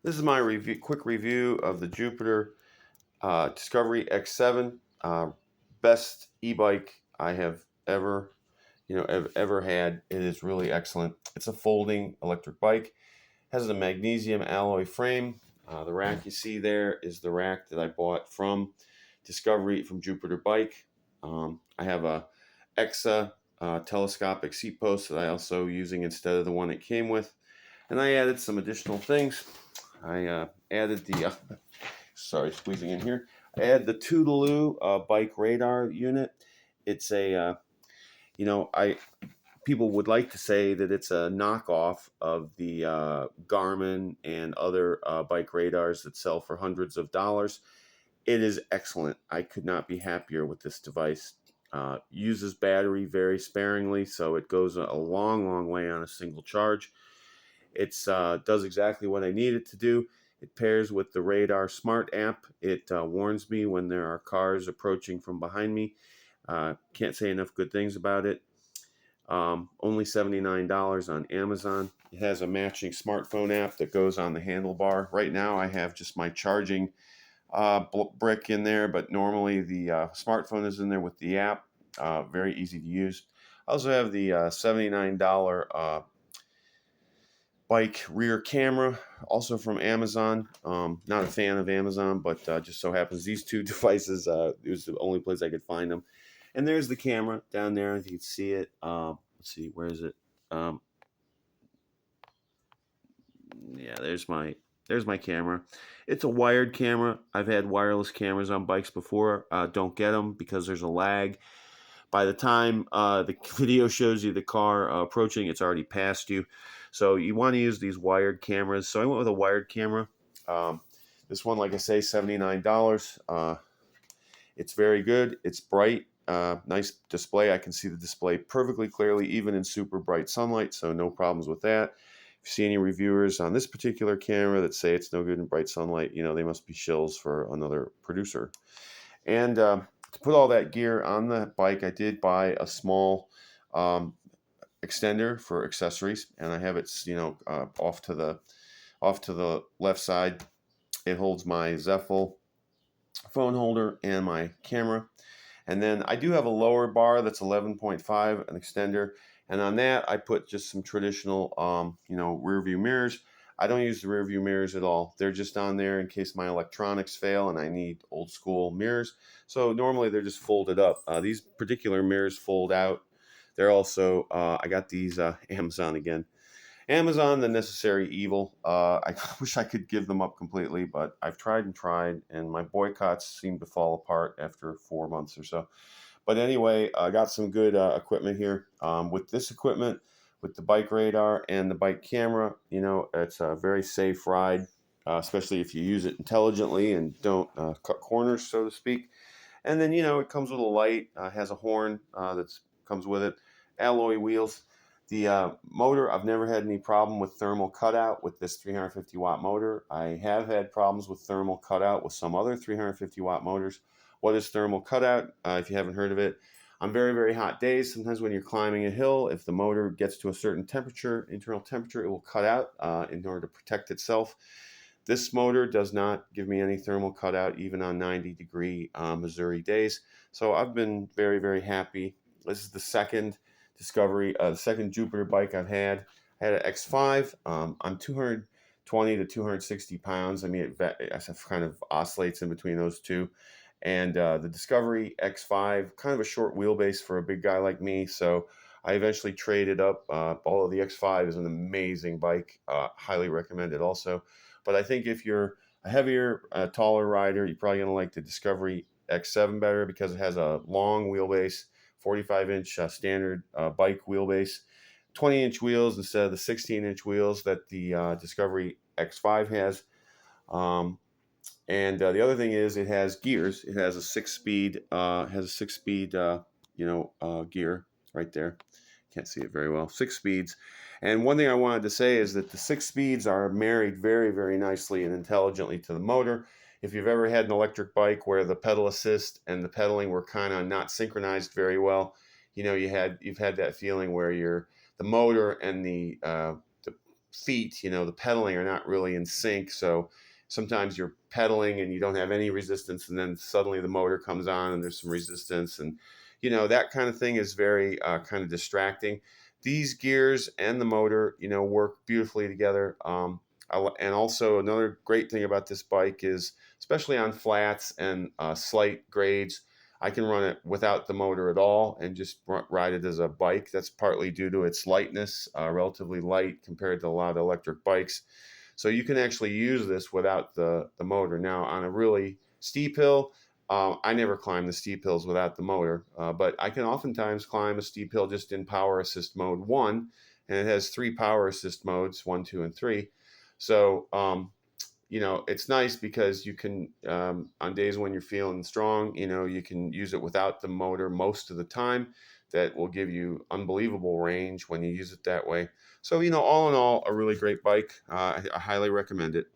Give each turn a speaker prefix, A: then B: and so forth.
A: This is my quick review of the Jupiter Discovery X7, best e-bike I have ever had. It is really excellent. It's a folding electric bike. Has a magnesium alloy frame. The rack you see there is the rack that I bought from Jupiter Bike. I have a EXA telescopic seat post that I also using instead of the one it came with, and I added some additional things. I added the sorry, squeezing in here. I added the Tutuloo bike radar unit. It's a I people would like to say that it's a knockoff of the Garmin and other bike radars that sell for hundreds of dollars. It is excellent. I could not be happier with this device. Uses battery very sparingly, so it goes a long way on a single charge. It does exactly what I need it to do. It pairs with the Radar Smart app. It warns me when there are cars approaching from behind me. Can't say enough good things about it. Only $79 on Amazon. It has a matching smartphone app that goes on the handlebar. Right now I have just my charging brick in there, but normally the smartphone is in there with the app. Very easy to use. I also have the $79 bike rear camera, also from Amazon. Not a fan of Amazon, but just so happens these two devices, it was the only place I could find them. And there's the camera down there, if you can see it. Let's see, where is it? Yeah, there's my camera. It's a wired camera. I've had wireless cameras on bikes before. Don't get them because there's a lag. By the time the video shows you the car approaching, it's already past you. So you want to use these wired cameras. So I went with a wired camera. This one, like I say, $79. It's very good. It's bright. Nice display. I can see the display perfectly clearly, even in super bright sunlight, so no problems with that. If you see any reviewers on this particular camera that say it's no good in bright sunlight, they must be shills for another producer. And to put all that gear on the bike, I did buy a small extender for accessories, and I have it, off to the left side. It holds my Zeffel phone holder and my camera. And then I do have a lower bar that's 11.5, an extender. And on that, I put just some traditional, rear view mirrors. I don't use the rear view mirrors at all. They're just on there in case my electronics fail and I need old school mirrors. So normally they're just folded up. These particular mirrors fold out. They're also, I got these Amazon again. Amazon, the necessary evil. I wish I could give them up completely, but I've tried and tried, and my boycotts seem to fall apart after 4 months or so. But anyway, I got some good equipment here. With this equipment, with the bike radar and the bike camera, it's a very safe ride, especially if you use it intelligently and don't cut corners, so to speak. And then, it comes with a light, has a horn that comes with it, alloy wheels. The motor, I've never had any problem with thermal cutout with this 350 watt motor. I have had problems with thermal cutout with some other 350 watt motors. What is thermal cutout? If you haven't heard of it, on very, very hot days, sometimes when you're climbing a hill, if the motor gets to a certain temperature, internal temperature, it will cut out in order to protect itself. This motor does not give me any thermal cutout, even on 90-degree Missouri days. So I've been very, very happy. This is the second the second Jupiter bike I've had. I had an X5. I'm 220 to 260 pounds. I mean, it kind of oscillates in between those two. And the Discovery X5, kind of a short wheelbase for a big guy like me. So I eventually traded up. Although the X5 is an amazing bike, highly recommend it also. But I think if you're a heavier, taller rider, you're probably going to like the Discovery X7 better because it has a long wheelbase, 45-inch standard bike wheelbase, 20-inch wheels instead of the 16-inch wheels that the Discovery X5 has. And the other thing is it has gears. It has a six-speed gear right there. Can't see it very well. 6 speeds. And one thing I wanted to say is that the 6 speeds are married very, very nicely and intelligently to the motor. If you've ever had an electric bike where the pedal assist and the pedaling were kind of not synchronized very well, you've had that feeling where the motor and the feet, the pedaling are not really in sync. So sometimes you're pedaling and you don't have any resistance, and then suddenly the motor comes on and there's some resistance, and that kind of thing is very kind of distracting. These gears and the motor, work beautifully together. And also another great thing about this bike is, especially on flats and slight grades, I can run it without the motor at all and just ride it as a bike. That's partly due to its lightness, relatively light compared to a lot of electric bikes. So you can actually use this without the motor. Now, on a really steep hill, I never climb the steep hills without the motor, but I can oftentimes climb a steep hill just in power assist mode 1, and it has 3 power assist modes, 1, 2, and 3. So, it's nice because you can, on days when you're feeling strong, you can use it without the motor most of the time. That will give you unbelievable range when you use it that way. So, all in all, a really great bike. I highly recommend it.